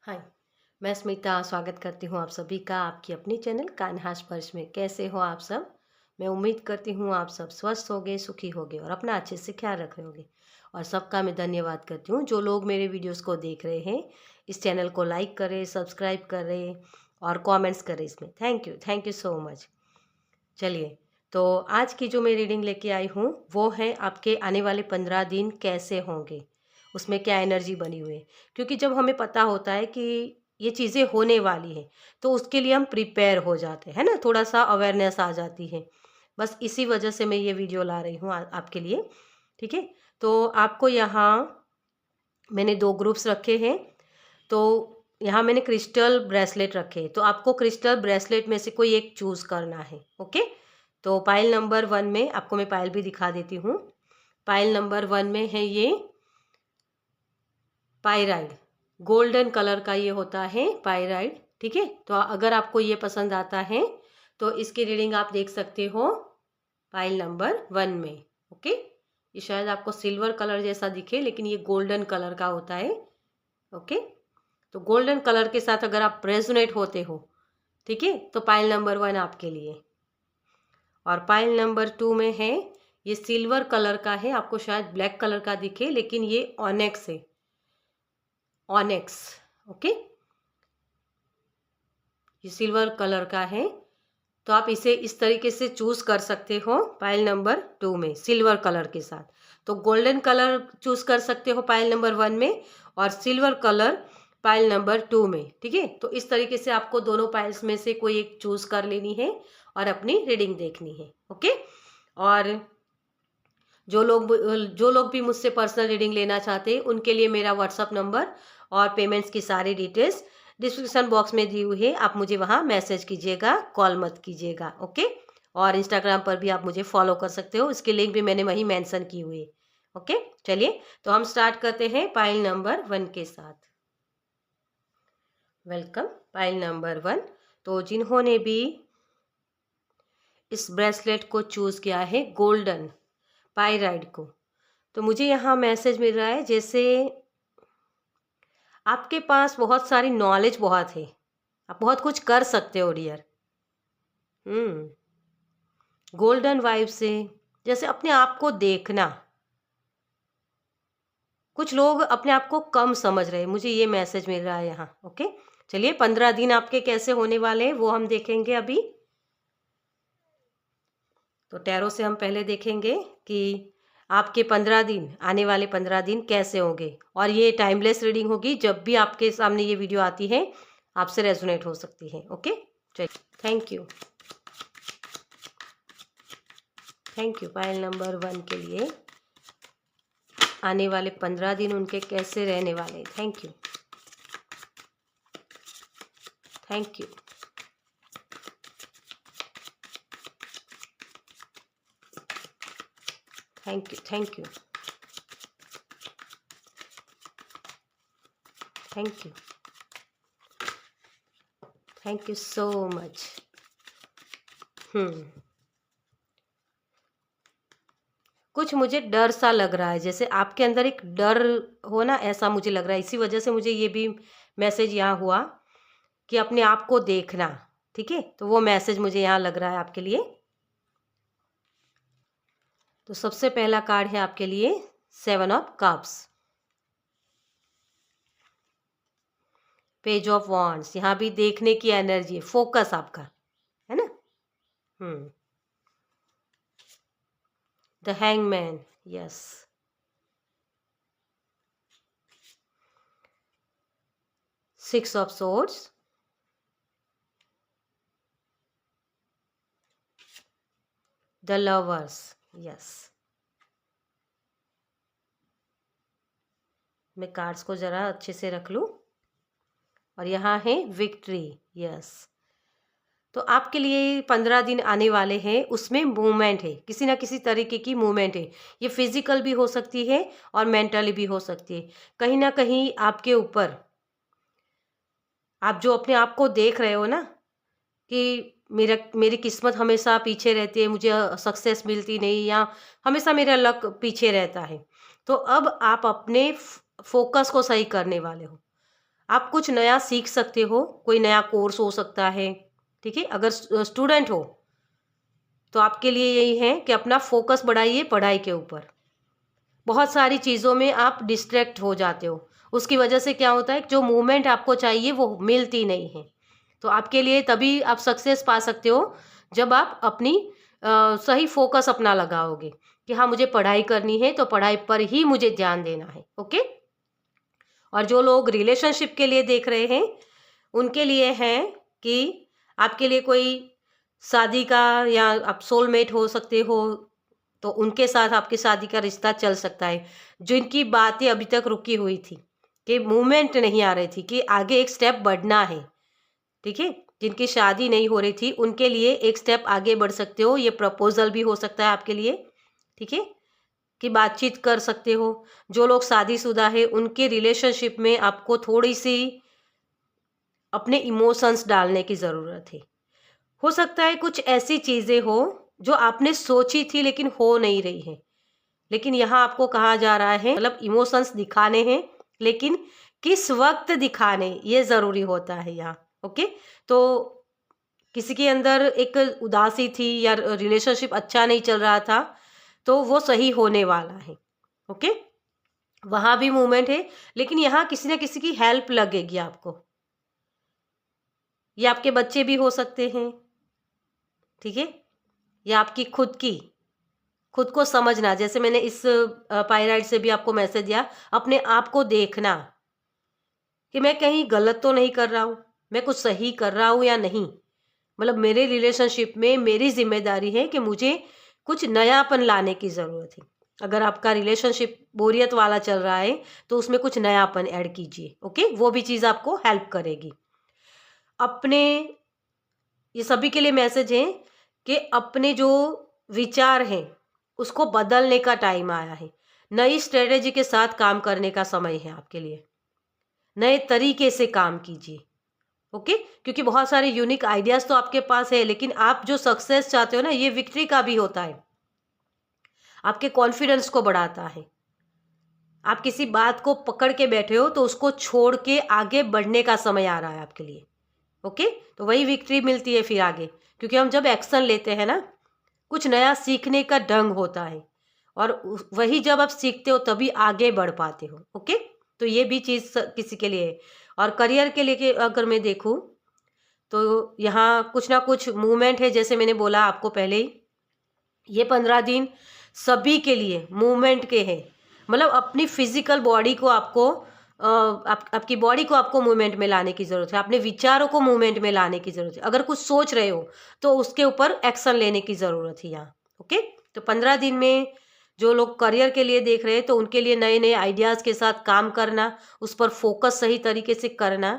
हाय, मैं स्मिता स्वागत करती हूँ आप सभी का आपकी अपनी चैनल कान्हा स्पर्श में। कैसे हो आप सब? मैं उम्मीद करती हूँ आप सब स्वस्थ होगे, सुखी होगे और अपना अच्छे से ख्याल रख रहे होगे। और सबका मैं धन्यवाद करती हूँ जो लोग मेरे वीडियोस को देख रहे हैं। इस चैनल को लाइक करें, सब्सक्राइब करें और कमेंट्स करें इसमें। Thank you so much. चलिए, तो आज की जो मैं रीडिंग लेके आई हूँ वो है आपके आने वाले 15 दिन कैसे होंगे, उसमें क्या एनर्जी बनी हुई है। क्योंकि जब हमें पता होता है कि ये चीज़ें होने वाली हैं तो उसके लिए हम प्रिपेयर हो जाते हैं, है ना, थोड़ा सा अवेयरनेस आ जाती है। बस इसी वजह से मैं ये वीडियो ला रही हूँ आपके लिए। ठीक है, तो आपको यहाँ मैंने 2 ग्रुप्स रखे हैं। तो यहाँ मैंने क्रिस्टल ब्रेसलेट रखे हैं, तो आपको क्रिस्टल ब्रेसलेट में से कोई एक चूज़ करना है। ओके, तो पाइल नंबर 1 में आपको मैं पाइल भी दिखा देती हूँ। पाइल नंबर 1 में है ये पायराइड, गोल्डन कलर का ये होता है पायराइड। ठीक है, तो अगर आपको ये पसंद आता है तो इसकी रीडिंग आप देख सकते हो पाइल नंबर 1 में। ओके, ये शायद आपको सिल्वर कलर जैसा दिखे लेकिन ये गोल्डन कलर का होता है। ओके, तो गोल्डन कलर के साथ अगर आप रेजोनेट होते हो, ठीक है, तो पाइल नंबर 1 आपके लिए। और पाइल नंबर 2 में है ये सिल्वर कलर का है, आपको शायद ब्लैक कलर का दिखे लेकिन ये ऑनेक्स है, ऑनेक्स। ओके, ये सिल्वर कलर का है, तो आप इसे इस तरीके से चूज कर सकते हो पाइल नंबर 2 में सिल्वर कलर के साथ। तो गोल्डन कलर चूज कर सकते हो पाइल नंबर 1 में और सिल्वर कलर पाइल नंबर 2 में। ठीक है, तो इस तरीके से आपको दोनों पाइल्स में से कोई एक चूज कर लेनी है और अपनी रीडिंग देखनी है। ओके, और जो लोग भी मुझसे पर्सनल रीडिंग लेना चाहते हैं उनके लिए मेरा व्हाट्सअप नंबर और पेमेंट्स की सारी डिटेल्स डिस्क्रिप्शन बॉक्स में दी हुई है। आप मुझे वहाँ मैसेज कीजिएगा, कॉल मत कीजिएगा। ओके, और इंस्टाग्राम पर भी आप मुझे फॉलो कर सकते हो, उसकी लिंक भी मैंने वहीं मेंशन की हुई है। ओके, चलिए तो हम स्टार्ट करते हैं पाइल नंबर 1 के साथ। Welcome pile number 1। तो जिन्होंने भी इस ब्रेसलेट को चूज़ किया है गोल्डन पायराइड को, तो मुझे यहाँ मैसेज मिल रहा है जैसे आपके पास बहुत सारी नॉलेज बहुत है, आप बहुत कुछ कर सकते हो डियर। गोल्डन वाइब से जैसे अपने आप को देखना, कुछ लोग अपने आप को कम समझ रहे हैं, मुझे ये मैसेज मिल रहा है यहाँ। ओके, चलिए 15 दिन आपके कैसे होने वाले हैं वो हम देखेंगे अभी। तो टैरो से हम पहले देखेंगे कि आपके 15 दिन, आने वाले 15 दिन कैसे होंगे। और ये टाइमलेस रीडिंग होगी, जब भी आपके सामने ये वीडियो आती है आपसे रेजोनेट हो सकती है। ओके, चलिए, थैंक यू पाइल नंबर 1 के लिए। आने वाले 15 दिन उनके कैसे रहने वाले। Thank you, thank you, thank you, thank you, thank you, thank you so much. कुछ मुझे डर सा लग रहा है, जैसे आपके अंदर एक डर हो ना, ऐसा मुझे लग रहा है। इसी वजह से मुझे ये भी मैसेज यहाँ हुआ कि अपने आप को देखना। ठीक है, तो वो मैसेज मुझे यहाँ लग रहा है आपके लिए। तो सबसे पहला कार्ड है आपके लिए 7 of cups, page of wands. यहाँ भी देखने की एनर्जी है, फोकस आपका है ना। The hangman, yes. 6 of swords, the lovers, yes. मैं कार्ड्स को ज़रा अच्छे से रख लूँ। और यहाँ है विक्ट्री, यस। तो आपके लिए 15 दिन आने वाले हैं, उसमें मूवमेंट है, किसी ना किसी तरीके की मूवमेंट है। ये फिजिकल भी हो सकती है और मेंटली भी हो सकती है। कहीं ना कहीं आपके ऊपर, आप जो अपने आप को देख रहे हो ना कि मेरी किस्मत हमेशा पीछे रहती है, मुझे सक्सेस मिलती नहीं, या हमेशा मेरा लक पीछे रहता है, तो अब आप अपने फोकस को सही करने वाले हो। आप कुछ नया सीख सकते हो, कोई नया कोर्स हो सकता है, ठीक है। अगर स्टूडेंट हो तो आपके लिए यही है कि अपना फोकस बढ़ाइए पढ़ाई के ऊपर। बहुत सारी चीज़ों में आप डिस्ट्रैक्ट हो जाते हो, उसकी वजह से क्या होता है, जो मूवमेंट आपको चाहिए वो मिलती नहीं है। तो आपके लिए तभी आप सक्सेस पा सकते हो जब आप अपनी सही फोकस अपना लगाओगे कि हाँ मुझे पढ़ाई करनी है तो पढ़ाई पर ही मुझे ध्यान देना है। ओके। और जो लोग रिलेशनशिप के लिए देख रहे हैं उनके लिए है कि आपके लिए कोई शादी का, या आप सोलमेट हो सकते हो, तो उनके साथ आपकी शादी का रिश्ता चल सकता है। जिनकी बातें अभी तक रुकी हुई थी, कि मूवमेंट नहीं आ रही थी, कि आगे एक स्टेप बढ़ना है, ठीक है। जिनकी शादी नहीं हो रही थी उनके लिए एक स्टेप आगे बढ़ सकते हो। ये प्रपोजल भी हो सकता है आपके लिए, ठीक है, कि बातचीत कर सकते हो। जो लोग शादीशुदा है उनके रिलेशनशिप में आपको थोड़ी सी अपने इमोशंस डालने की ज़रूरत है। हो सकता है कुछ ऐसी चीज़ें हो जो आपने सोची थी लेकिन हो नहीं रही है, लेकिन यहाँ आपको कहा जा रहा है मतलब इमोशंस दिखाने हैं, लेकिन किस वक्त दिखाने ये ज़रूरी होता है यहाँ। ओके। तो किसी के अंदर एक उदासी थी या रिलेशनशिप अच्छा नहीं चल रहा था, तो वो सही होने वाला है। ओके। वहाँ भी मूवमेंट है, लेकिन यहाँ किसी ना किसी की हेल्प लगेगी आपको। ये आपके बच्चे भी हो सकते हैं, ठीक है, या आपकी खुद को समझना। जैसे मैंने इस पायराइड से भी आपको मैसेज दिया, अपने आप को देखना कि मैं कहीं गलत तो नहीं कर रहा हूँ, मैं कुछ सही कर रहा हूँ या नहीं। मतलब मेरे रिलेशनशिप में मेरी जिम्मेदारी है कि मुझे कुछ नयापन लाने की ज़रूरत है। अगर आपका रिलेशनशिप बोरियत वाला चल रहा है तो उसमें कुछ नयापन ऐड कीजिए। ओके। वो भी चीज़ आपको हेल्प करेगी। अपने, ये सभी के लिए मैसेज है कि अपने जो विचार हैं उसको बदलने का टाइम आया है। नई स्ट्रेटेजी के साथ काम करने का समय है आपके लिए। नए तरीके से काम कीजिए। ओके। क्योंकि बहुत सारे यूनिक आइडियाज तो आपके पास है, लेकिन आप जो सक्सेस चाहते हो ना, ये विक्ट्री का भी होता है, आपके कॉन्फिडेंस को बढ़ाता है। आप किसी बात को पकड़ के बैठे हो तो उसको छोड़ के आगे बढ़ने का समय आ रहा है आपके लिए। ओके। तो वही विक्ट्री मिलती है फिर आगे, क्योंकि हम जब एक्शन लेते हैं ना, कुछ नया सीखने का ढंग होता है, और वही जब आप सीखते हो तभी आगे बढ़ पाते हो। ओके। तो ये भी चीज़ किसी के लिए है। और करियर के लिए अगर मैं देखूँ तो यहाँ कुछ ना कुछ मूवमेंट है। जैसे मैंने बोला आपको पहले ही, ये 15 दिन सभी के लिए मूवमेंट के हैं। मतलब अपनी फिजिकल बॉडी को आपको आपकी बॉडी को आपको मूवमेंट में लाने की ज़रूरत है, अपने विचारों को मूवमेंट में लाने की ज़रूरत है। अगर कुछ सोच रहे हो तो उसके ऊपर एक्शन लेने की ज़रूरत है यहाँ। ओके। तो 15 दिन में जो लोग करियर के लिए देख रहे हैं तो उनके लिए नए नए आइडियाज़ के साथ काम करना, उस पर फोकस सही तरीके से करना।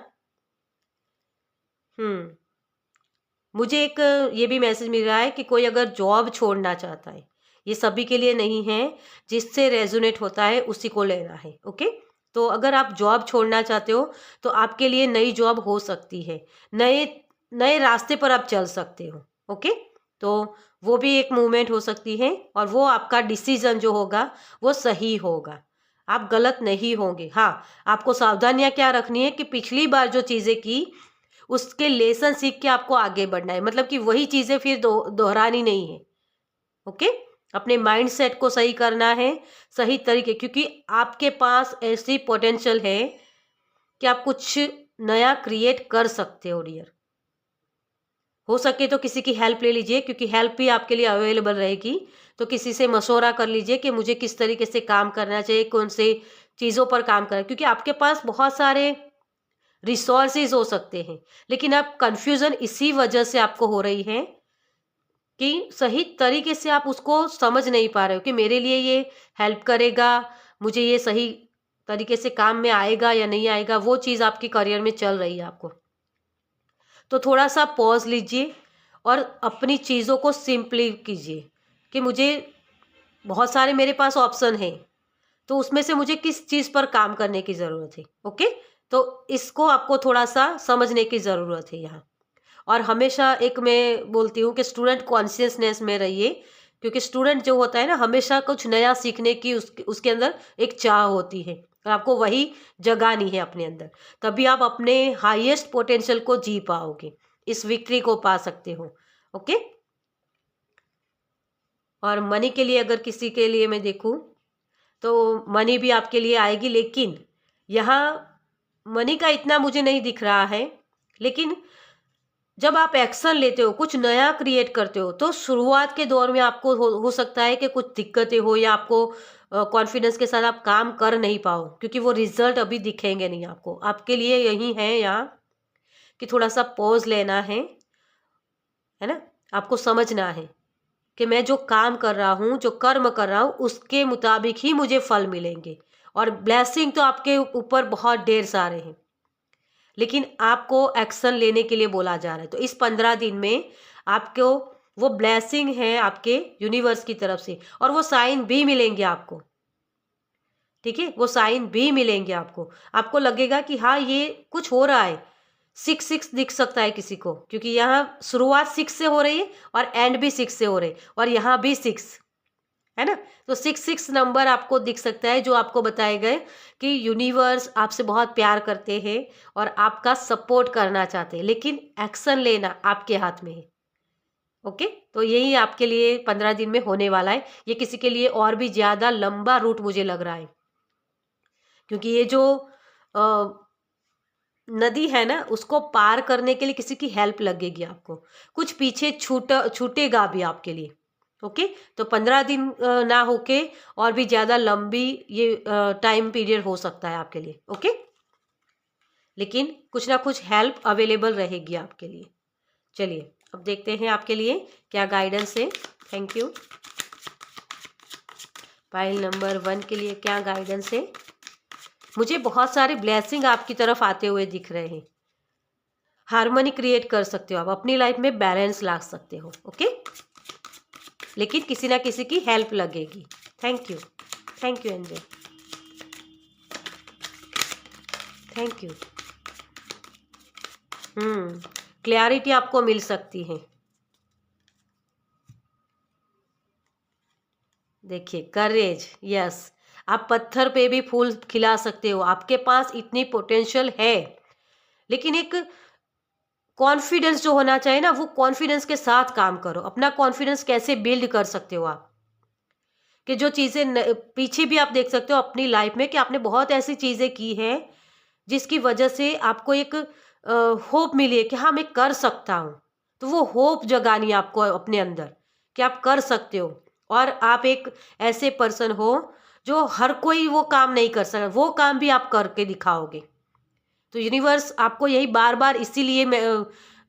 मुझे एक ये भी मैसेज मिल रहा है कि कोई अगर जॉब छोड़ना चाहता है, ये सभी के लिए नहीं है, जिससे रेजोनेट होता है उसी को लेना है। ओके। तो अगर आप जॉब छोड़ना चाहते हो तो आपके लिए नई जॉब हो सकती है, नए नए रास्ते पर आप चल सकते हो। ओके। तो वो भी एक मूवमेंट हो सकती है, और वो आपका डिसीजन जो होगा वो सही होगा, आप गलत नहीं होंगे। हाँ, आपको सावधानियां क्या रखनी है कि पिछली बार जो चीज़ें की उसके लेसन सीख के आपको आगे बढ़ना है, मतलब कि वही चीज़ें फिर दोहरानी नहीं है। ओके। अपने माइंडसेट को सही करना है, सही तरीके, क्योंकि आपके पास ऐसी पोटेंशियल है कि आप कुछ नया क्रिएट कर सकते हो डियर। हो सके तो किसी की हेल्प ले लीजिए, क्योंकि हेल्प भी आपके लिए अवेलेबल रहेगी। तो किसी से मशवरा कर लीजिए कि मुझे किस तरीके से काम करना चाहिए, कौन से चीज़ों पर काम करना, क्योंकि आपके पास बहुत सारे रिसोर्सेज हो सकते हैं, लेकिन आप कंफ्यूजन इसी वजह से आपको हो रही है कि सही तरीके से आप उसको समझ नहीं पा रहे हो कि मेरे लिए ये हेल्प करेगा, मुझे ये सही तरीके से काम में आएगा या नहीं आएगा। वो चीज़ आपके करियर में चल रही है आपको, तो थोड़ा सा पॉज लीजिए और अपनी चीज़ों को सिंपली कीजिए कि मुझे बहुत सारे मेरे पास ऑप्शन हैं, तो उसमें से मुझे किस चीज़ पर काम करने की ज़रूरत है। ओके। तो इसको आपको थोड़ा सा समझने की ज़रूरत है यहाँ। और हमेशा एक मैं बोलती हूँ कि स्टूडेंट कॉन्शियसनेस में रहिए, क्योंकि स्टूडेंट जो होता है ना, हमेशा कुछ नया सीखने की उसके उसके अंदर एक चाह होती है। और आपको वही जगानी है अपने अंदर, तभी आप अपने हाईएस्ट पोटेंशियल को जी पाओगे, इस विक्ट्री को पा सकते हो। ओके। और मनी के लिए अगर किसी के लिए मैं देखूं तो मनी भी आपके लिए आएगी, लेकिन यहाँ मनी का इतना मुझे नहीं दिख रहा है। लेकिन जब आप एक्शन लेते हो, कुछ नया क्रिएट करते हो, तो शुरुआत के दौर में आपको हो सकता है कि कुछ दिक्कतें हो या आपको कॉन्फिडेंस के साथ आप काम कर नहीं पाओ, क्योंकि वो रिजल्ट अभी दिखेंगे नहीं आपको। आपके लिए यही है यहाँ कि थोड़ा सा पॉज लेना है ना। आपको समझना है कि मैं जो काम कर रहा हूँ, जो कर्म कर रहा हूँ, उसके मुताबिक ही मुझे फल मिलेंगे। और ब्लेसिंग तो आपके ऊपर बहुत ढेर सारे हैं, लेकिन आपको एक्शन लेने के लिए बोला जा रहा है। तो इस 15 दिन में आपको वो ब्लेसिंग है आपके यूनिवर्स की तरफ से, और वो साइन भी मिलेंगे आपको। ठीक है, वो साइन भी मिलेंगे आपको। आपको लगेगा कि हाँ, ये कुछ हो रहा है। 6 दिख सकता है किसी को, क्योंकि यहाँ शुरुआत 6 से हो रही है और एंड भी 6 से हो रही है, और यहाँ भी 6 है ना। तो 6 नंबर आपको दिख सकता है, जो आपको बताए गए कि यूनिवर्स आपसे बहुत प्यार करते हैं और आपका सपोर्ट करना चाहते हैं, लेकिन एक्शन लेना आपके हाथ में है। ओके। तो यही आपके लिए 15 दिन में होने वाला है। ये किसी के लिए और भी ज़्यादा लंबा रूट मुझे लग रहा है, क्योंकि ये जो नदी है ना, उसको पार करने के लिए किसी की हेल्प लगेगी आपको, कुछ पीछे छूटेगा भी आपके लिए। ओके। तो 15 दिन ना होके और भी ज़्यादा लंबी ये टाइम पीरियड हो सकता है आपके लिए। ओके। लेकिन कुछ ना कुछ हेल्प अवेलेबल रहेगी आपके लिए। चलिए अब देखते हैं आपके लिए क्या गाइडेंस है। Thank you. पाइल नंबर 1 के लिए क्या गाइडेंस है? मुझे बहुत सारे ब्लेसिंग आपकी तरफ आते हुए दिख रहे हैं। हार्मनी क्रिएट कर सकते हो आप, अपनी लाइफ में बैलेंस ला सकते हो। ओके। लेकिन किसी ना किसी की हेल्प लगेगी। Thank you. Thank you angel. Thank you. Clarity आपको मिल सकती है। देखिए, करेज, यस। आप पत्थर पे भी फूल खिला सकते हो। आपके पास इतनी पोटेंशियल है, लेकिन एक कॉन्फिडेंस जो होना चाहिए ना, वो कॉन्फिडेंस के साथ काम करो। अपना कॉन्फिडेंस कैसे बिल्ड कर सकते हो आप, कि जो चीज़ें पीछे भी आप देख सकते हो अपनी लाइफ में, कि आपने बहुत ऐसी चीज़ें की हैं जिसकी वजह से आपको एक होप मिली है कि हाँ, मैं कर सकता हूँ। तो वो होप जगानी है आपको अपने अंदर कि आप कर सकते हो। और आप एक ऐसे पर्सन हो जो हर कोई वो काम नहीं कर सकता, वो काम भी आप करके दिखाओगे। तो यूनिवर्स आपको यही बार बार इसीलिए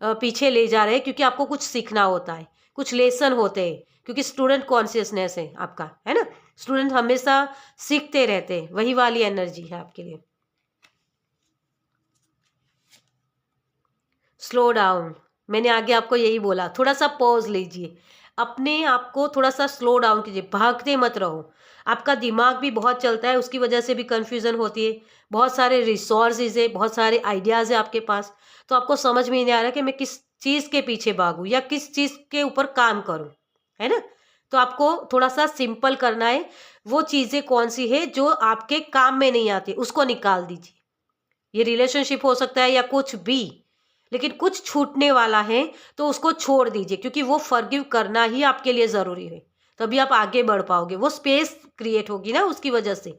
पीछे ले जा रहे हैं, क्योंकि आपको कुछ सीखना होता है, कुछ लेसन होते हैं, क्योंकि स्टूडेंट कॉन्शियसनेस है आपका, है ना। स्टूडेंट हमेशा सीखते रहते हैं, वही वाली एनर्जी है आपके लिए। स्लो डाउन, मैंने आगे आपको यही बोला, थोड़ा सा पॉज लीजिए, अपने आप को थोड़ा सा स्लो डाउन कीजिए, भागते मत रहो। आपका दिमाग भी बहुत चलता है, उसकी वजह से भी कंफ्यूजन होती है। बहुत सारे रिसोर्सेज है, बहुत सारे आइडियाज़ है आपके पास, तो आपको समझ में नहीं आ रहा कि मैं किस चीज़ के पीछे भागूँ या किस चीज़ के ऊपर काम करूँ, है ना। तो आपको थोड़ा सा सिंपल करना है। वो चीज़ें कौन सी है जो आपके काम में नहीं आती, उसको निकाल दीजिए। ये रिलेशनशिप हो सकता है या कुछ भी, लेकिन कुछ छूटने वाला है तो उसको छोड़ दीजिए, क्योंकि वो फॉरगिव करना ही आपके लिए ज़रूरी है। तभी आप आगे बढ़ पाओगे, वो स्पेस क्रिएट होगी ना उसकी वजह से।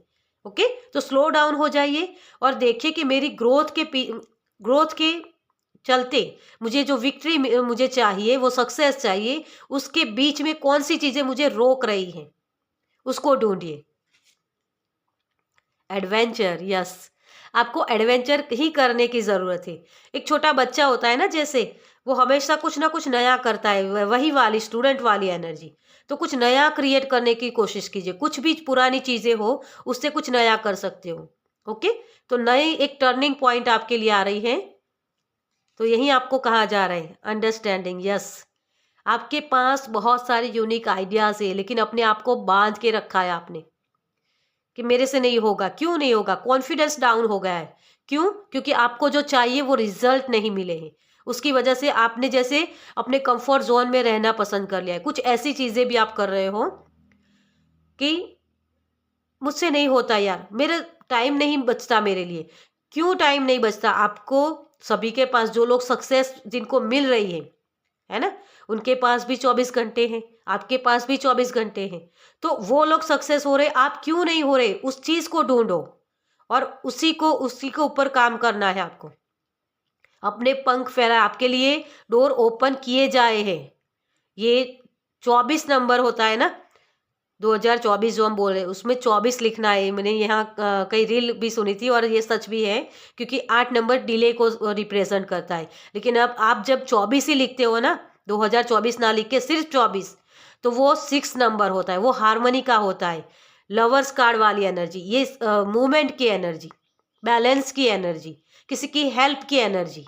ओके। तो स्लो डाउन हो जाइए और देखिए कि मेरी ग्रोथ के चलते मुझे जो विक्ट्री मुझे चाहिए, वो सक्सेस चाहिए, उसके बीच में कौन सी चीज़ें मुझे रोक रही हैं, उसको ढूंढिए। Adventure, yes. आपको एडवेंचर ही करने की ज़रूरत है। एक छोटा बच्चा होता है ना, जैसे वो हमेशा कुछ ना कुछ नया करता है, वही वाली स्टूडेंट वाली एनर्जी। तो कुछ नया क्रिएट करने की कोशिश कीजिए, कुछ भी पुरानी चीज़ें हो उससे कुछ नया कर सकते हो। ओके। तो नई एक टर्निंग पॉइंट आपके लिए आ रही है, तो यही आपको कहा जा रहा है अंडरस्टैंडिंग, यस। आपके पास बहुत सारे यूनिक आइडियाज़ है, लेकिन अपने आप को बांध के रखा है आपने कि मेरे से नहीं होगा। क्यों नहीं होगा? कॉन्फिडेंस डाउन हो गया है। क्यों? क्योंकि आपको जो चाहिए वो रिजल्ट नहीं मिले हैं। उसकी वजह से आपने जैसे अपने कंफर्ट जोन में रहना पसंद कर लिया है। कुछ ऐसी चीज़ें भी आप कर रहे हो कि मुझसे नहीं होता यार, मेरे टाइम नहीं बचता मेरे लिए। क्यों टाइम नहीं बचता? आपको सभी के पास जो लोग सक्सेस जिनको मिल रही है ना? उनके पास भी 24 घंटे हैं, आपके पास भी 24 घंटे हैं। तो वो लोग सक्सेस हो रहे, आप क्यों नहीं हो रहे? उस चीज़ को ढूँढो और उसी के ऊपर काम करना है आपको। अपने पंख फैलाए, आपके लिए डोर ओपन किए जाए हैं। ये 24 नंबर होता है ना, 2024 जो हम बोल रहे हैं उसमें 24 लिखना है। मैंने यहाँ कई रील भी सुनी थी और ये सच भी है, क्योंकि 8 नंबर डिले को रिप्रेजेंट करता है। लेकिन अब आप जब 24 ही लिखते हो ना, 2024 ना लिख के सिर्फ 24, तो वो 6 नंबर होता है, वो हारमोनी का होता है, लवर्स कार्ड वाली एनर्जी, ये मूवमेंट की एनर्जी, बैलेंस की एनर्जी, किसी की हेल्प की एनर्जी।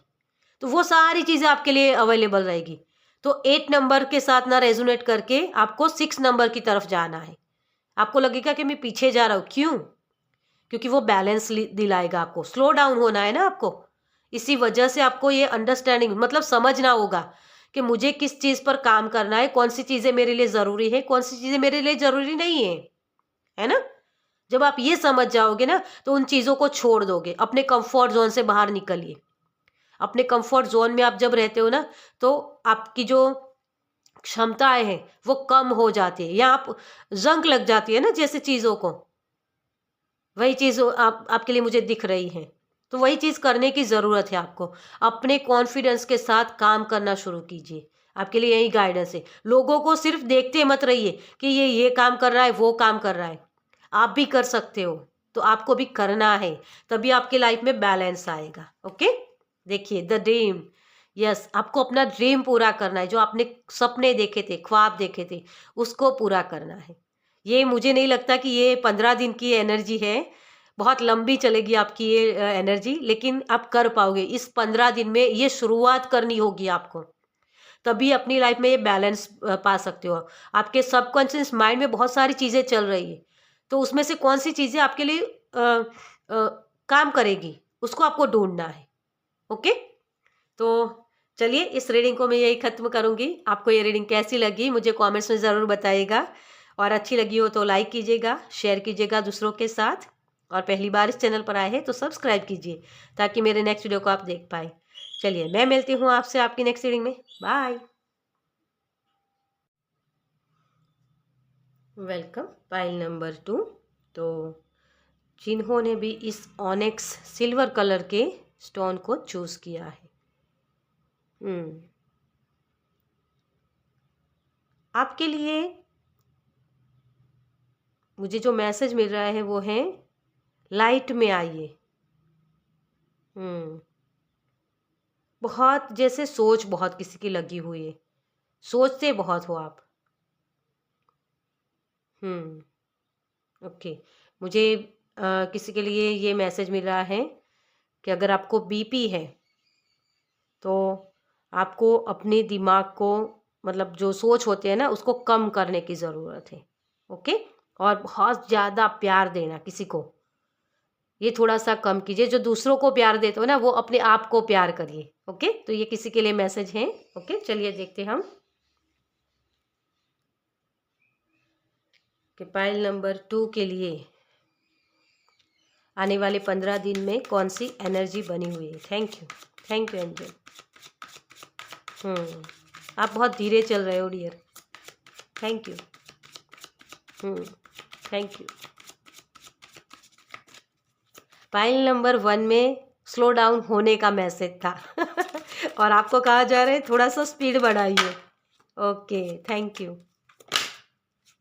तो वो सारी चीज़ें आपके लिए अवेलेबल रहेगी। तो 8 नंबर के साथ ना रेजोनेट करके आपको 6 नंबर की तरफ जाना है। आपको लगेगा कि मैं पीछे जा रहा हूँ, क्यों? क्योंकि वो बैलेंस दिलाएगा आपको, स्लो डाउन होना है ना आपको। इसी वजह से आपको ये अंडरस्टैंडिंग मतलब समझना होगा कि मुझे किस चीज़ पर काम करना है, कौन सी चीज़ें मेरे लिए ज़रूरी है, कौन सी चीज़ें मेरे लिए ज़रूरी नहीं है ना? जब आप ये समझ जाओगे ना, तो उन चीज़ों को छोड़ दोगे, अपने कंफर्ट ज़ोन से बाहर निकलिए। अपने कंफर्ट ज़ोन में आप जब रहते हो ना, तो आपकी जो क्षमताएँ हैं, वो कम हो जाती है या आप ज़ंक लग जाती है ना जैसे चीज़ों को, वही चीज़ आप आपके लिए मुझे दिख रही है। तो वही चीज़ करने की ज़रूरत है आपको। अपने कॉन्फिडेंस के साथ काम करना शुरू कीजिए। आपके लिए यही गाइडेंस है। लोगों को सिर्फ़ देखते मत रहिए कि ये काम कर रहा है, वो काम कर रहा है। आप भी कर सकते हो, तो आपको भी करना है, तभी आपकी लाइफ़ में बैलेंस आएगा। ओके? देखिए द ड्रीम, यस, आपको अपना ड्रीम पूरा करना है, जो आपने सपने देखे थे, ख्वाब देखे थे, उसको पूरा करना है। ये मुझे नहीं लगता कि ये 15 दिन की एनर्जी है, बहुत लंबी चलेगी आपकी ये एनर्जी, लेकिन आप कर पाओगे। इस 15 दिन में ये शुरुआत करनी होगी आपको, तभी अपनी लाइफ में ये बैलेंस पा सकते हो। आपके सबकॉन्शियस माइंड में बहुत सारी चीज़ें चल रही है, तो उसमें से कौन-सी चीज़ें आपके लिए काम करेगी, उसको आपको ढूँढना है। ओके? तो चलिए इस रीडिंग को मैं यही ख़त्म करूँगी। आपको ये रीडिंग कैसी लगी मुझे कमेंट्स में ज़रूर बताइएगा, और अच्छी लगी हो तो लाइक कीजिएगा, शेयर कीजिएगा दूसरों के साथ, और पहली बार इस चैनल पर आए हैं तो सब्सक्राइब कीजिए ताकि मेरे नेक्स्ट वीडियो को आप देख पाएँ। चलिए मैं मिलती हूँ आपसे आपकी नेक्स्ट रीडिंग में। बाय। Welcome pile number 2। तो जिन्होंने भी इस ऑनेक्स सिल्वर कलर के स्टोन को चूज़ किया है, आपके लिए मुझे जो मैसेज मिल रहा है वो है लाइट में आइए। बहुत जैसे सोच बहुत किसी की लगी हुई है, सोचते बहुत हो आप। ओके, मुझे किसी के लिए ये मैसेज मिल रहा है कि अगर आपको बीपी है तो आपको अपने दिमाग को मतलब जो सोच होते हैं ना उसको कम करने की ज़रूरत है। ओके, और बहुत ज़्यादा प्यार देना किसी को, ये थोड़ा-सा कम कीजिए। जो दूसरों को प्यार देते हो ना, वो अपने आप को प्यार करिए। ओके? तो ये किसी के लिए मैसेज है। ओके? चलिए देखते हैं हम कि पाइल नंबर 2 के लिए आने वाले 15 दिन में कौन-सी एनर्जी बनी हुई है। Thank you angel. आप बहुत धीरे चल रहे हो dear. Thank you. Thank you. Pile number 1 में स्लो डाउन होने का मैसेज था और आपको कहा जा रहा है थोड़ा सा स्पीड बढ़ाइए। Okay, thank you.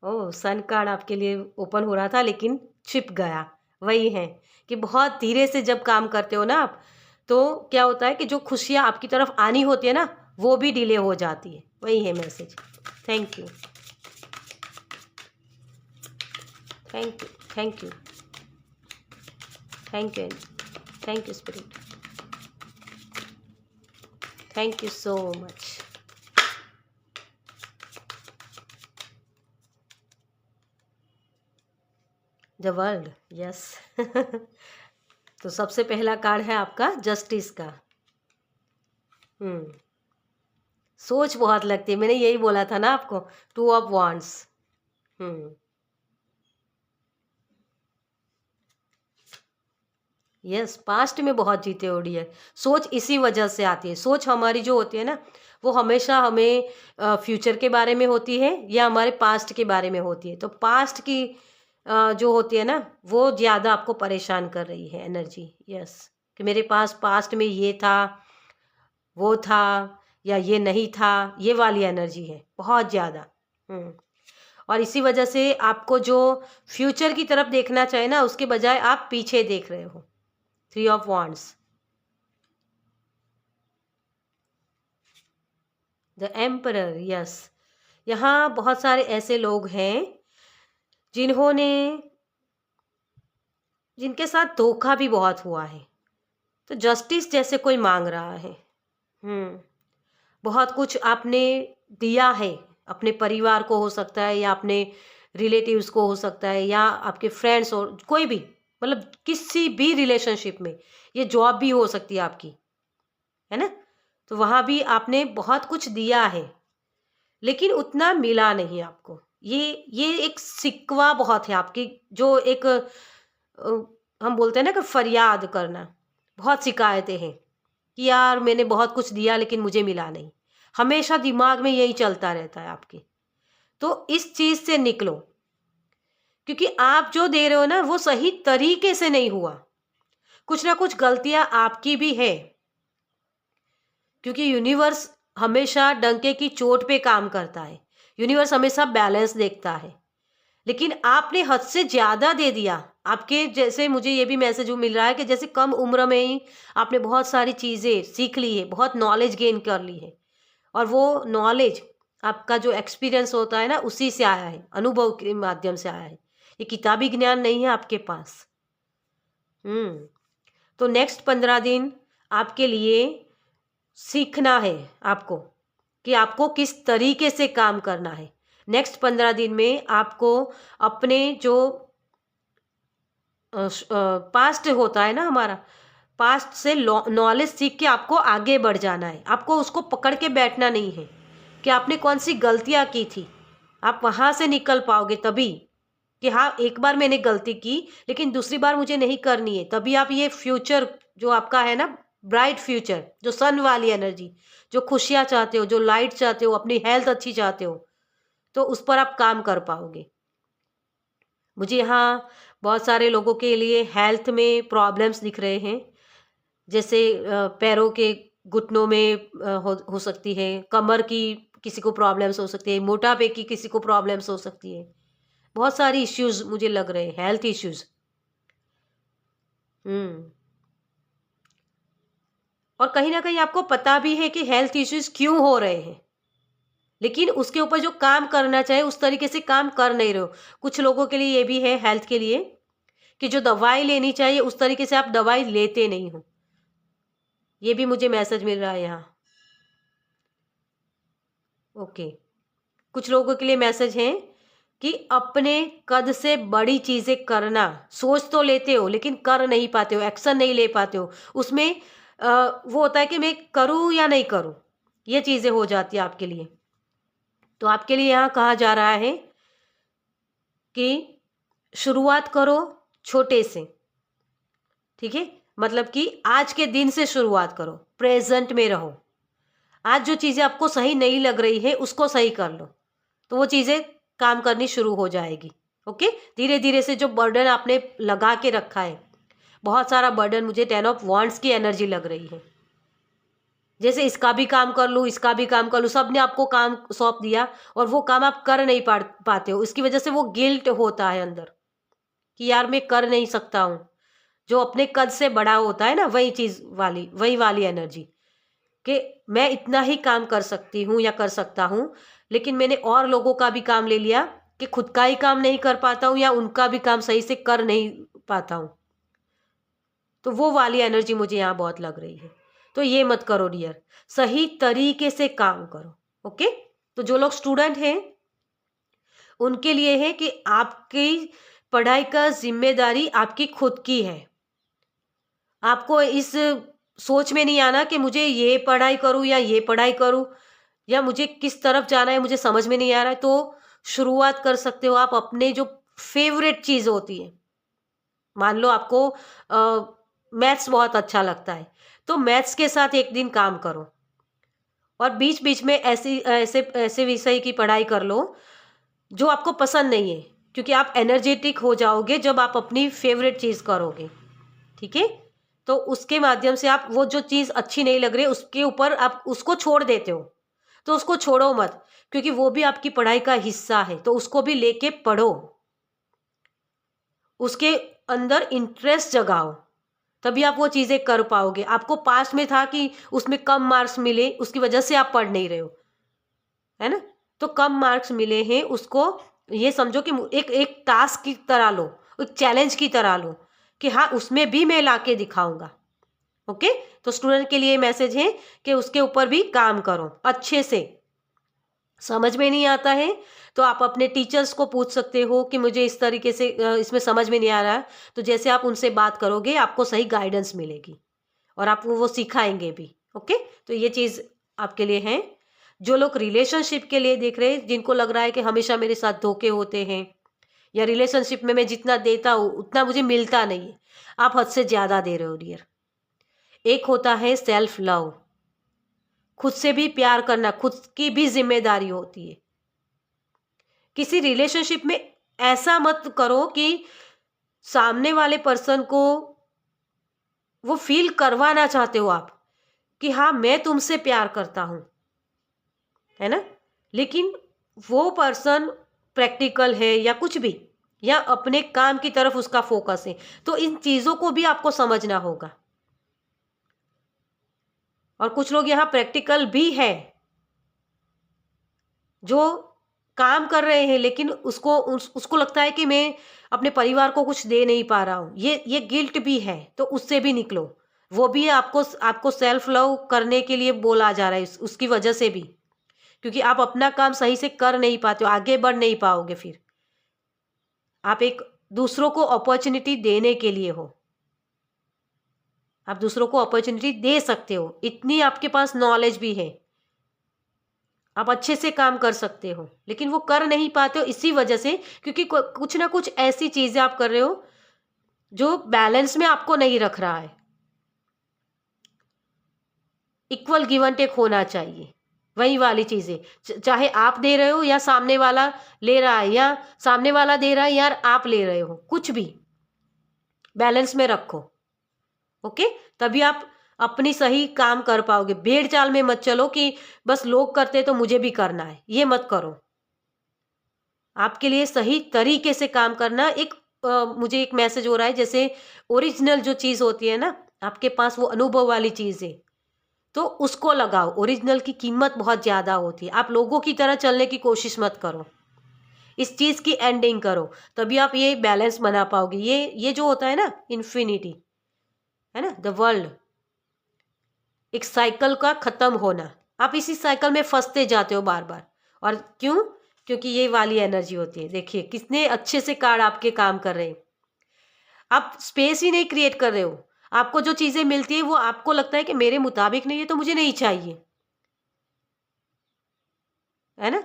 Oh! Sun card आपके लिए ओपन हो रहा था लेकिन छिप गया। वही है कि बहुत धीरे से जब काम करते हो ना आप, तो क्या होता है कि जो खुशियाँ आपकी तरफ आनी होती है ना, वो भी डिले हो जाती है। वही है message. Thank you. Thank you, thank you, thank you, thank you spirit. Thank you so much. The world, yes. तो सबसे पहला कार्ड है आपका जस्टिस का। सोच बहुत लगती है, मैंने यही बोला था ना आपको, 2 ऑफ वांड्स। यस, पास्ट में बहुत जीते हो डियर। सोच इसी वजह से आती है। सोच हमारी जो होती है ना, वो हमेशा हमें फ्यूचर के बारे में होती है या हमारे पास्ट के बारे में होती है। तो पास्ट की जो होती है ना, वो ज़्यादा आपको परेशान कर रही है एनर्जी। यस, कि मेरे पास पास्ट में ये था, वो था या ये नहीं था, ये वाली एनर्जी है बहुत ज़्यादा। हुँ। और इसी वजह से आपको जो फ्यूचर की तरफ देखना चाहिए ना, उसके बजाय आप पीछे देख रहे हो। 3 of wands, the emperor. Yes, यहाँ बहुत सारे ऐसे लोग हैं जिन्होंने जिनके साथ धोखा भी बहुत हुआ है, तो जस्टिस जैसे कोई मांग रहा है। बहुत कुछ आपने दिया है, अपने परिवार को हो सकता है या अपने रिलेटिव्स को हो सकता है या आपके फ्रेंड्स और कोई भी, मतलब किसी भी रिलेशनशिप में, ये जॉब भी हो सकती है आपकी, है ना? तो वहाँ भी आपने बहुत कुछ दिया है, लेकिन उतना मिला नहीं आपको। ये एक सिकवा बहुत है आपकी, जो एक हम बोलते हैं ना कि फरियाद करना, बहुत शिकायतें हैं कि यार मैंने बहुत कुछ दिया लेकिन मुझे मिला नहीं। हमेशा दिमाग में यही चलता रहता है आपके। तो इस चीज़ से निकलो, क्योंकि आप जो दे रहे हो ना वो सही तरीके से नहीं हुआ। कुछ ना कुछ गलतियाँ आपकी भी है, क्योंकि यूनिवर्स हमेशा डंके की चोट पे काम करता है। यूनिवर्स हमेशा बैलेंस देखता है, लेकिन आपने हद से ज़्यादा दे दिया। आपके जैसे मुझे ये भी मैसेज मिल रहा है कि जैसे कम उम्र में ही आपने बहुत सारी चीज़ें सीख ली है, बहुत नॉलेज गेन कर ली है, और वो नॉलेज आपका जो एक्सपीरियंस होता है ना, उसी से आया है, अनुभव के माध्यम से आया है। ये किताबी ज्ञान नहीं है आपके पास। तो नेक्स्ट 15 दिन आपके लिए सीखना है आपको, कि आपको किस तरीके से काम करना है। नेक्स्ट 15 दिन में आपको अपने जो पास्ट होता है ना हमारा, पास्ट से नॉलेज सीख के आपको आगे बढ़ जाना है। आपको उसको पकड़ के बैठना नहीं है कि आपने कौन सी गलतियाँ की थी। आप वहाँ से निकल पाओगे तभी, कि हाँ, एक बार मैंने गलती की लेकिन दूसरी बार मुझे नहीं करनी है। तभी आप ये फ्यूचर जो आपका है ना, ब्राइट फ्यूचर, जो सन वाली एनर्जी, जो खुशियाँ चाहते हो, जो लाइट चाहते हो, अपनी हेल्थ अच्छी चाहते हो, तो उस पर आप काम कर पाओगे। मुझे यहाँ बहुत सारे लोगों के लिए हेल्थ में प्रॉब्लम्स दिख रहे हैं, जैसे पैरों के घुटनों में हो सकती है, कमर की किसी को प्रॉब्लम्स हो सकती है, मोटापे की किसी को प्रॉब्लम्स हो सकती है। बहुत सारी इश्यूज मुझे लग रहे हैं, हेल्थ इश्यूज। हम्म और कहीं ना कहीं आपको पता भी है कि हेल्थ इश्यूज क्यों हो रहे हैं, लेकिन उसके ऊपर जो काम करना चाहिए उस तरीके से काम कर नहीं रहे हो। कुछ लोगों के लिए ये भी है हेल्थ के लिए, कि जो दवाई लेनी चाहिए उस तरीके से आप दवाई लेते नहीं हो। ये भी मुझे मैसेज मिल रहा है यहाँ। ओके, कुछ लोगों के लिए मैसेज है कि अपने कद से बड़ी चीज़ें करना, सोच तो लेते हो लेकिन कर नहीं पाते हो, एक्शन नहीं ले पाते हो। उसमें वो होता है कि मैं करूँ या नहीं करूँ, ये चीज़ें हो जाती है आपके लिए। तो आपके लिए यहाँ कहा जा रहा है कि शुरुआत करो छोटे से, ठीक है? मतलब कि आज के दिन से शुरुआत करो, प्रेजेंट में रहो। आज जो चीज़ें आपको सही नहीं लग रही है उसको सही कर लो, तो वो चीज़ें काम करनी शुरू हो जाएगी। ओके, धीरे धीरे से जो बर्डन आपने लगा के रखा है, बहुत सारा बर्डन, मुझे 10 ऑफ वांड्स की एनर्जी लग रही है। जैसे इसका भी काम कर लूँ, इसका भी काम कर लूँ, सब ने आपको काम सौंप दिया और वो काम आप कर नहीं पाते हो। इसकी वजह से वो गिल्ट होता है अंदर, कि यार मैं कर नहीं सकता हूँ। जो अपने कद से बड़ा होता है ना, वही वाली एनर्जी, कि मैं इतना ही काम कर सकती हूँ या कर सकता हूँ, लेकिन मैंने और लोगों का भी काम ले लिया कि खुद का ही काम नहीं कर पाता हूँ या उनका भी काम सही से कर नहीं पाता हूँ। तो वो वाली एनर्जी मुझे यहाँ बहुत लग रही है। तो ये मत करो डियर, सही तरीके से काम करो। ओके, तो जो लोग स्टूडेंट हैं उनके लिए है कि आपकी पढ़ाई का जिम्मेदारी आपकी खुद की है। आपको इस सोच में नहीं आना कि मुझे ये पढ़ाई करूँ या ये पढ़ाई करूँ, या मुझे किस तरफ जाना है मुझे समझ में नहीं आ रहा है। तो शुरुआत कर सकते हो आप अपने जो फेवरेट चीज़ होती है। मान लो आपको मैथ्स बहुत अच्छा लगता है, तो मैथ्स के साथ एक दिन काम करो और बीच-बीच में ऐसी ऐसे ऐसे विषय की पढ़ाई कर लो जो आपको पसंद नहीं है, क्योंकि आप एनर्जेटिक हो जाओगे जब आप अपनी फ़ेवरेट चीज़ करोगे, ठीक है? तो उसके माध्यम से आप वो जो चीज़ अच्छी नहीं लग रही है, उसके ऊपर आप उसको छोड़ देते हो, तो उसको छोड़ो मत, क्योंकि वो भी आपकी पढ़ाई का हिस्सा है, तो उसको भी लेके पढ़ो। उसके अंदर इंटरेस्ट जगाओ, तभी आप वो चीज़ें कर पाओगे। आपको पास्ट में था कि उसमें कम मार्क्स मिले, उसकी वजह से आप पढ़ नहीं रहे हो, है ना? तो कम मार्क्स मिले हैं, उसको ये समझो कि एक एक टास्क की तरह लो, एक चैलेंज की तरह लो कि हाँ, उसमें भी मैं लाके दिखाऊँगा। ओके? तो स्टूडेंट के लिए मैसेज है कि उसके ऊपर भी काम करो अच्छे से। समझ में नहीं आता है तो आप अपने टीचर्स को पूछ सकते हो कि मुझे इस तरीके से इसमें समझ में नहीं आ रहा है, तो जैसे आप उनसे बात करोगे आपको सही गाइडेंस मिलेगी और आपको वो सिखाएंगे भी। ओके, तो ये चीज़ आपके लिए है। जो लोग रिलेशनशिप के लिए देख रहे हैं, जिनको लग रहा है कि हमेशा मेरे साथ धोखे होते हैं या रिलेशनशिप में मैं जितना देता हूँ उतना मुझे मिलता नहीं है, आप हद से ज़्यादा दे रहे हो डियर। एक होता है सेल्फ लव, खुद से भी प्यार करना, खुद की भी जिम्मेदारी होती है। किसी रिलेशनशिप में ऐसा मत करो कि सामने वाले पर्सन को वो फील करवाना चाहते हो आप कि हाँ, मैं तुमसे प्यार करता हूं, है ना? लेकिन वो पर्सन प्रैक्टिकल है या कुछ भी, या अपने काम की तरफ उसका फोकस है, तो इन चीजों को भी आपको समझना होगा। और कुछ लोग यहाँ प्रैक्टिकल भी है, जो काम कर रहे हैं लेकिन उसको लगता है कि मैं अपने परिवार को कुछ दे नहीं पा रहा हूँ, ये गिल्ट भी है, तो उससे भी निकलो। वो भी आपको आपको सेल्फ लव करने के लिए बोला जा रहा है, उसकी वजह से भी, क्योंकि आप अपना काम सही से कर नहीं पाते हो, आगे बढ़ नहीं पाओगे। फिर आप एक दूसरों को अपॉर्चुनिटी देने के लिए हो, आप दूसरों को अपॉर्चुनिटी दे सकते हो, इतनी आपके पास नॉलेज भी है, आप अच्छे से काम कर सकते हो, लेकिन वो कर नहीं पाते हो इसी वजह से, क्योंकि कुछ ना कुछ ऐसी चीजें आप कर रहे हो जो बैलेंस में आपको नहीं रख रहा है। इक्वल गिव एंड टेक होना चाहिए, वही वाली चीजें, चाहे आप दे रहे हो या सामने वाला ले रहा है, या सामने वाला दे रहा है या आप ले रहे हो, कुछ भी बैलेंस में रखो। ओके, तभी आप अपनी सही काम कर पाओगे। भेड़ चाल में मत चलो कि बस लोग करते तो मुझे भी करना है, ये मत करो। आपके लिए सही तरीके से काम करना एक मुझे एक मैसेज हो रहा है, जैसे ओरिजिनल जो चीज़ होती है ना, आपके पास वो अनुभव वाली चीज़ है, तो उसको लगाओ। ओरिजिनल की कीमत बहुत ज़्यादा होती है, आप लोगों की तरह चलने की कोशिश मत करो, इस चीज़ की एंडिंग करो, तभी आप ये बैलेंस बना पाओगे। ये जो होता है ना इन्फिनिटी, है ना, द वर्ल्ड, एक साइकिल का खत्म होना, आप इसी साइकिल में फंसते जाते हो बार बार। और क्यों? क्योंकि ये वाली एनर्जी होती है। देखिए कितने अच्छे से कार्ड आपके काम कर रहे हैं, आप स्पेस ही नहीं क्रिएट कर रहे हो, आपको जो चीजें मिलती है वो आपको लगता है कि मेरे मुताबिक नहीं है तो मुझे नहीं चाहिए, है ना?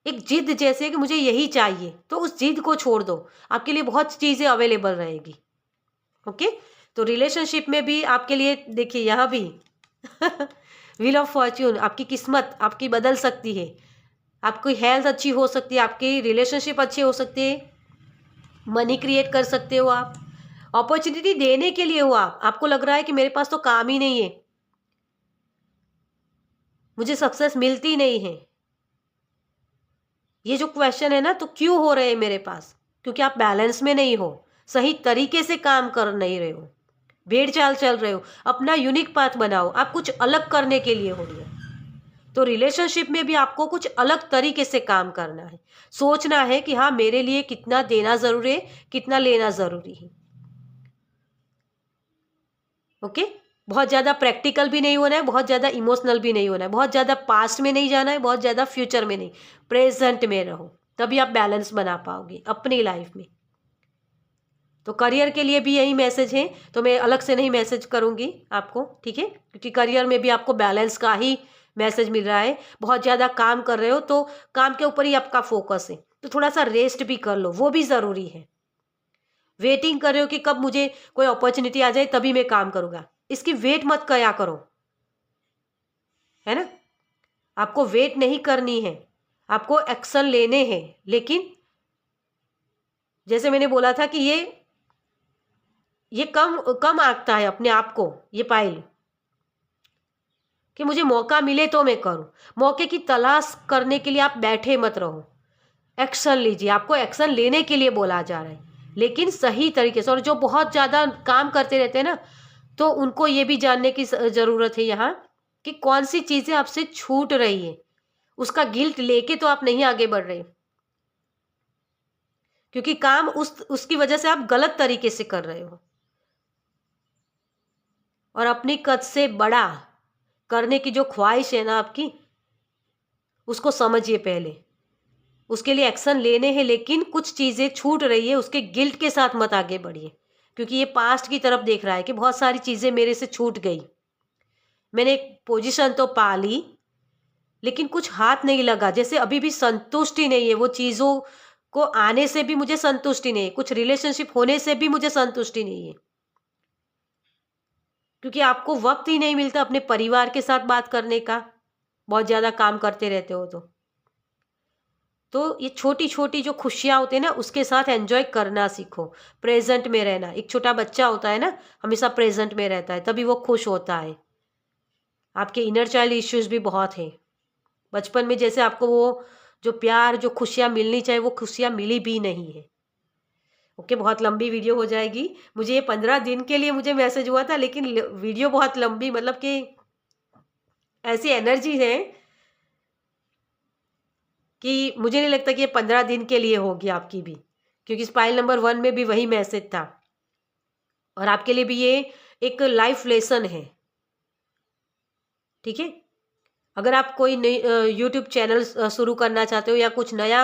एक जिद जैसे कि मुझे यही चाहिए, तो उस जिद को छोड़ दो, आपके लिए बहुत चीजें अवेलेबल रहेगी। ओके, तो रिलेशनशिप में भी आपके लिए देखिए यहाँ भी व्हील ऑफ फॉर्च्यून, आपकी किस्मत आपकी बदल सकती है, आपकी हेल्थ अच्छी हो सकती है, आपकी रिलेशनशिप अच्छे हो सकते हैं, मनी क्रिएट कर सकते हो आप, अपॉर्चुनिटी देने के लिए हो आप, आपको लग रहा है कि मेरे पास तो काम ही नहीं है, मुझे सक्सेस मिलती नहीं है, ये जो क्वेश्चन है ना, तो क्यों हो रहे हैं मेरे पास? क्योंकि आप बैलेंस में नहीं हो, सही तरीके से काम कर नहीं रहे हो, भेड़ चाल चल रहे हो। अपना यूनिक पाथ बनाओ, आप कुछ अलग करने के लिए हो रही है, तो रिलेशनशिप में भी आपको कुछ अलग तरीके से काम करना है, सोचना है कि हाँ, मेरे लिए कितना देना जरूरी है, कितना लेना जरूरी है। ओके, बहुत ज़्यादा प्रैक्टिकल भी नहीं होना है, बहुत ज़्यादा इमोशनल भी नहीं होना है, बहुत ज़्यादा पास्ट में नहीं जाना है, बहुत ज़्यादा फ्यूचर में नहीं, प्रेजेंट में रहो, तभी आप बैलेंस बना पाओगे अपनी लाइफ में। तो करियर के लिए भी यही मैसेज है, तो मैं अलग से नहीं मैसेज करूँगी आपको, ठीक है, क्योंकि करियर में भी आपको बैलेंस का ही मैसेज मिल रहा है। बहुत ज़्यादा काम कर रहे हो तो काम के ऊपर ही आपका फोकस है, तो थोड़ा सा रेस्ट भी कर लो, वो भी ज़रूरी है। वेटिंग कर रहे हो कि कब मुझे कोई अपॉर्चुनिटी आ जाए तभी मैं काम करूँगा। इसकी वेट मत किया करो, है ना? आपको वेट नहीं करनी है, आपको एक्शन लेने हैं। लेकिन जैसे मैंने बोला था कि ये कम कम आंकता है अपने आप को, ये पायल, कि मुझे मौका मिले तो मैं करूं। मौके की तलाश करने के लिए आप बैठे मत रहो, एक्शन लीजिए। आपको एक्शन लेने के लिए बोला जा रहा है, लेकिन सही तरीके से। और जो बहुत ज़्यादा काम करते रहते हैं ना, तो उनको ये भी जानने की ज़रूरत है यहाँ कि कौन सी चीज़ें आपसे छूट रही है। उसका गिल्ट लेके तो आप नहीं आगे बढ़ रहे, क्योंकि काम उसकी वजह से आप गलत तरीके से कर रहे हो। और अपनी कद से बड़ा करने की जो ख्वाहिश है ना आपकी, उसको समझिए पहले। उसके लिए एक्शन लेने हैं, लेकिन कुछ चीज़ें छूट रही है, उसके गिल्ट के साथ मत आगे बढ़िए। क्योंकि ये पास्ट की तरफ देख रहा है कि बहुत सारी चीज़ें मेरे से छूट गई, मैंने एक पोजीशन तो पा ली लेकिन कुछ हाथ नहीं लगा। जैसे अभी भी संतुष्टि नहीं है, वो चीज़ों को आने से भी मुझे संतुष्टि नहीं है, कुछ रिलेशनशिप होने से भी मुझे संतुष्टि नहीं है, क्योंकि आपको वक्त ही नहीं मिलता अपने परिवार के साथ बात करने का, बहुत ज़्यादा काम करते रहते हो। तो ये छोटी छोटी जो खुशियाँ होती है ना, उसके साथ एंजॉय करना सीखो, प्रेजेंट में रहना। एक छोटा बच्चा होता है ना, हमेशा प्रेजेंट में रहता है, तभी वो खुश होता है। आपके इनर चाइल्ड इश्यूज भी बहुत हैं। बचपन में जैसे आपको वो जो प्यार, जो खुशियाँ मिलनी चाहिए, वो खुशियाँ मिली भी नहीं है। ओके, बहुत लंबी वीडियो हो जाएगी। मुझे ये 15 दिन के लिए मुझे मैसेज हुआ था, लेकिन वीडियो बहुत लंबी, मतलब कि ऐसी एनर्जी है कि मुझे नहीं लगता कि ये 15 दिन के लिए होगी आपकी भी, क्योंकि स्पाइल नंबर 1 में भी वही मैसेज था। और आपके लिए भी ये एक लाइफ लेसन है, ठीक है? अगर आप कोई नई यूट्यूब चैनल शुरू करना चाहते हो, या कुछ नया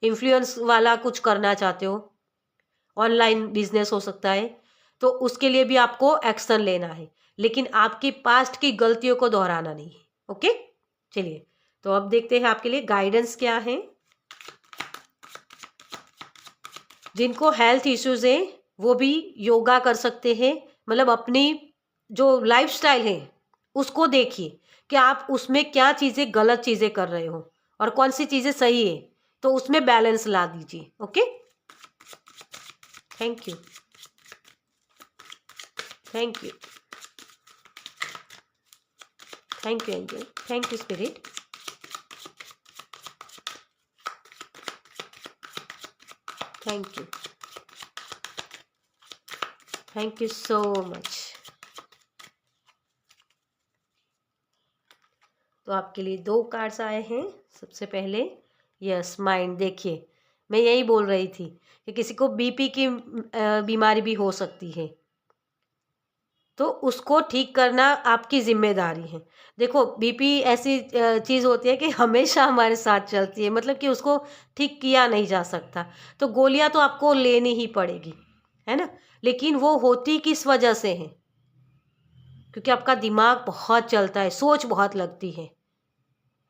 इन्फ्लुएंस वाला कुछ करना चाहते हो, ऑनलाइन बिजनेस हो सकता है, तो उसके लिए भी आपको एक्शन लेना है, लेकिन आपकी पास्ट की गलतियों को दोहराना नहीं है। ओके, चलिए, तो अब देखते हैं आपके लिए गाइडेंस क्या है। जिनको हेल्थ इश्यूज है वो भी योगा कर सकते हैं, मतलब अपनी जो लाइफस्टाइल है उसको देखिए कि आप उसमें क्या चीज़ें गलत चीज़ें कर रहे हो और कौन सी चीज़ें सही है, तो उसमें बैलेंस ला दीजिए। Okay, thank you, thank you, thank you angel, thank you spirit, thank you, thank you so much. तो आपके लिए 2 कार्ड्स आए हैं। सबसे पहले यस माइंड। देखिए, मैं यही बोल रही थी कि किसी को बीपी की बीमारी भी हो सकती है, तो उसको ठीक करना आपकी जिम्मेदारी है। देखो, बीपी ऐसी चीज़ होती है कि हमेशा हमारे साथ चलती है, मतलब कि उसको ठीक किया नहीं जा सकता। तो गोलियां तो आपको लेनी ही पड़ेगी, है ना? लेकिन वो होती किस वजह से है? क्योंकि आपका दिमाग बहुत चलता है, सोच बहुत लगती है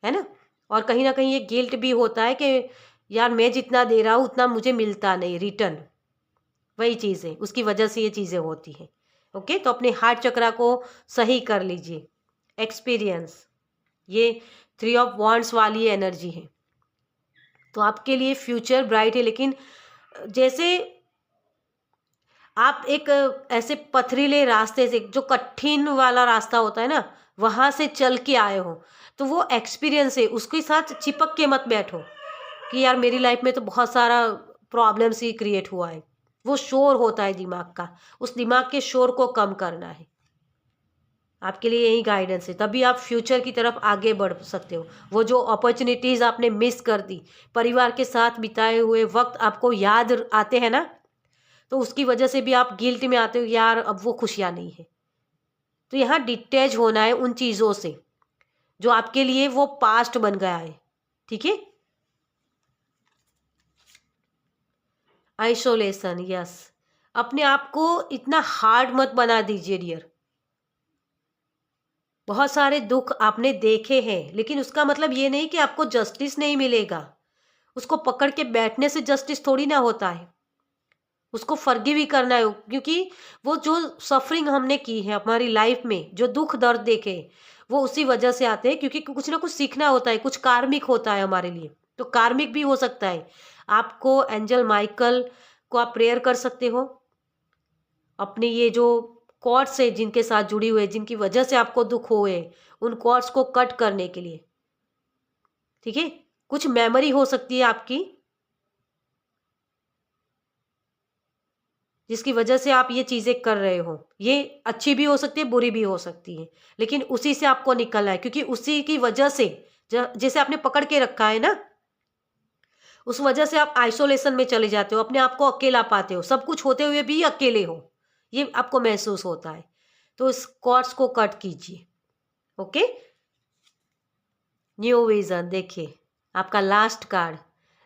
ना? और कहीं ना कहीं ये गिल्ट भी होता है कि यार मैं जितना दे रहा हूँ उतना मुझे मिलता नहीं रिटर्न। वही चीज़ है, उसकी वजह से ये चीज़ें होती हैं। ओके, तो अपने हार्ट चक्रा को सही कर लीजिए। एक्सपीरियंस, ये 3 ऑफ वॉन्ड्स वाली एनर्जी है, तो आपके लिए फ्यूचर ब्राइट है। लेकिन जैसे आप एक ऐसे पथरीले रास्ते से, जो कठिन वाला रास्ता होता है ना, वहाँ से चल के आए हो, तो वो एक्सपीरियंस है, उसके साथ चिपक के मत बैठो कि यार मेरी लाइफ में तो बहुत सारा प्रॉब्लम्स ही क्रिएट हुआ है। वो शोर होता है दिमाग का, उस दिमाग के शोर को कम करना है। आपके लिए यही गाइडेंस है, तभी आप फ्यूचर की तरफ आगे बढ़ सकते हो। वो जो अपॉर्चुनिटीज़ आपने मिस कर दी, परिवार के साथ बिताए हुए वक्त आपको याद आते हैं ना, तो उसकी वजह से भी आप गिल्ट में आते हो, यार अब वो खुशियाँ नहीं है। तो यहाँ डिटैच होना है उन चीज़ों से जो आपके लिए वो पास्ट बन गया है, ठीक है? Isolation, yes. अपने आप को इतना हार्ड मत बना दीजिए डियर। बहुत सारे दुख आपने देखे हैं, लेकिन उसका मतलब ये नहीं कि आपको जस्टिस नहीं मिलेगा। उसको पकड़ के बैठने से जस्टिस थोड़ी ना होता है। उसको फॉरगिव ही करना है, क्योंकि वो जो सफरिंग हमने की है हमारी लाइफ में, जो दुख दर्द देखे, वो उसी वजह से आते हैं, क्योंकि कुछ ना कुछ सीखना होता है, कुछ कार्मिक होता है हमारे लिए। तो कार्मिक भी हो सकता है। आपको एंजल माइकल को आप प्रेयर कर सकते हो, अपने ये जो कॉर्ड्स है जिनके साथ जुड़ी हुए, जिनकी वजह से आपको दुख हुए, उन कॉर्ड्स को कट करने के लिए। ठीक है, कुछ मेमोरी हो सकती है आपकी, जिसकी वजह से आप ये चीज़ें कर रहे हो। ये अच्छी भी हो सकती है, बुरी भी हो सकती है, लेकिन उसी से आपको निकलना है, क्योंकि उसी की वजह से जैसे आपने पकड़ के रखा है ना, उस वजह से आप आइसोलेशन में चले जाते हो, अपने आप को अकेला पाते हो, सब कुछ होते हुए भी अकेले हो, ये आपको महसूस होता है। तो इस कॉर्ड्स को कट कीजिए। ओके, न्यू विजन देखिए, आपका लास्ट कार्ड।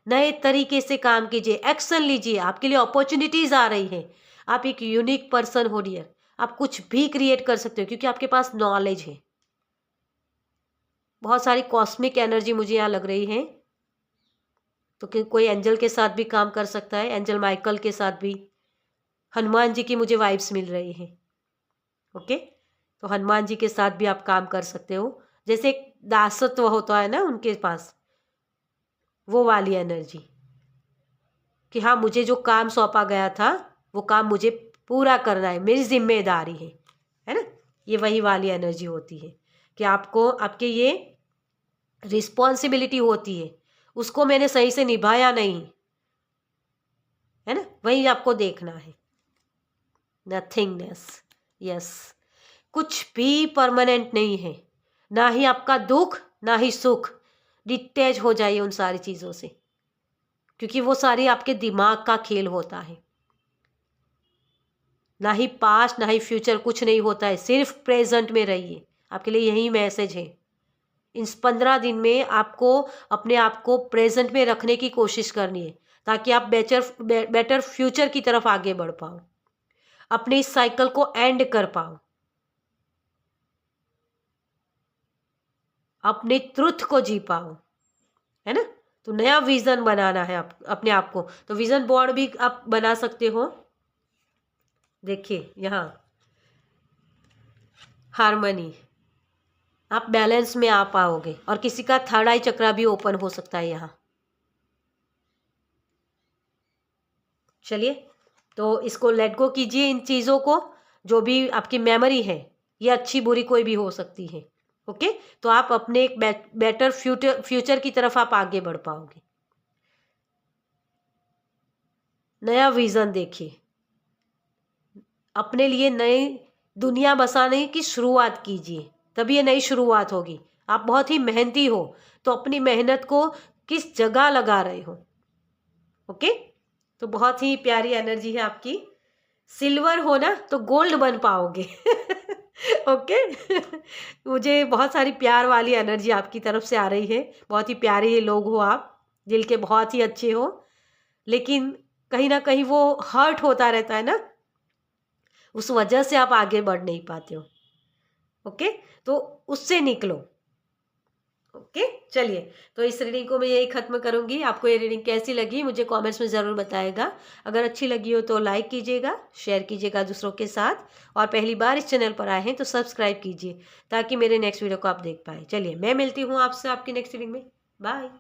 नए तरीके से काम कीजिए, एक्शन लीजिए, आपके लिए अपॉर्चुनिटीज आ रही हैं। आप एक यूनिक पर्सन हो डियर, आप कुछ भी क्रिएट कर सकते हो, क्योंकि आपके पास नॉलेज है। बहुत सारी कॉस्मिक एनर्जी मुझे यहाँ लग रही है। तो कोई एंजल के साथ भी काम कर सकता है, एंजल माइकल के साथ भी। हनुमान जी की मुझे वाइब्स मिल रही हैं। ओके, तो हनुमान जी के साथ भी आप काम कर सकते हो, जैसे एक दासत्व होता है ना उनके पास, वो वाली एनर्जी कि हाँ, मुझे जो काम सौंपा गया था वो काम मुझे पूरा करना है, मेरी जिम्मेदारी है ना। ये वही वाली एनर्जी होती है कि आपको आपके ये रिस्पॉन्सिबिलिटी होती है, उसको मैंने सही से निभाया नहीं, है ना, वही आपको देखना है। नथिंगनेस, यस, कुछ भी परमानेंट नहीं है, ना ही आपका दुख ना ही सुख। डिटैच हो जाइए उन सारी चीज़ों से, क्योंकि वो सारी आपके दिमाग का खेल होता है। ना ही पास्ट ना ही फ्यूचर, कुछ नहीं होता है, सिर्फ प्रेजेंट में रहिए। आपके लिए यही मैसेज है। इन 15 दिन में आपको अपने आप को प्रेजेंट में रखने की कोशिश करनी है, ताकि आप बेटर फ्यूचर की तरफ आगे बढ़ पाओ, अपने इस साइकिल को एंड कर पाओ, अपने ट्रुथ को जी पाओ, है ना। तो नया विजन बनाना है अपने आप को, तो विजन बोर्ड भी आप बना सकते हो। देखिए यहाँ हार्मनी, आप बैलेंस में आ पाओगे, और किसी का थर्ड आई चक्रा भी ओपन हो सकता है यहाँ। चलिए, तो इसको लेट गो कीजिए, इन चीज़ों को, जो भी आपकी मेमोरी है, ये अच्छी बुरी कोई भी हो सकती है। ओके, तो आप अपने एक बेटर फ्यूचर की तरफ आप आगे बढ़ पाओगे। नया विजन देखिए, अपने लिए नई दुनिया बसाने की शुरुआत कीजिए, तभी ये नई शुरुआत होगी। आप बहुत ही मेहनती हो, तो अपनी मेहनत को किस जगह लगा रहे हो। ओके, तो बहुत ही प्यारी एनर्जी है आपकी। सिल्वर हो ना तो गोल्ड बन पाओगे। ओके। मुझे बहुत सारी प्यार वाली एनर्जी आपकी तरफ से आ रही है। बहुत ही प्यारे लोग हो आप, दिल के बहुत ही अच्छे हो, लेकिन कहीं ना कहीं वो हर्ट होता रहता है ना, उस वजह से आप आगे बढ़ नहीं पाते हो। ओके, तो उससे निकलो। ओके, चलिए, तो इस रीडिंग को मैं यही ख़त्म करूँगी। आपको ये रीडिंग कैसी लगी मुझे कमेंट्स में ज़रूर बताएगा। अगर अच्छी लगी हो तो लाइक कीजिएगा, शेयर कीजिएगा दूसरों के साथ, और पहली बार इस चैनल पर आए हैं तो सब्सक्राइब कीजिए, ताकि मेरे नेक्स्ट वीडियो को आप देख पाएँ। चलिए, मैं मिलती हूँ आपसे आपकी नेक्स्ट रीडिंग में। बाय।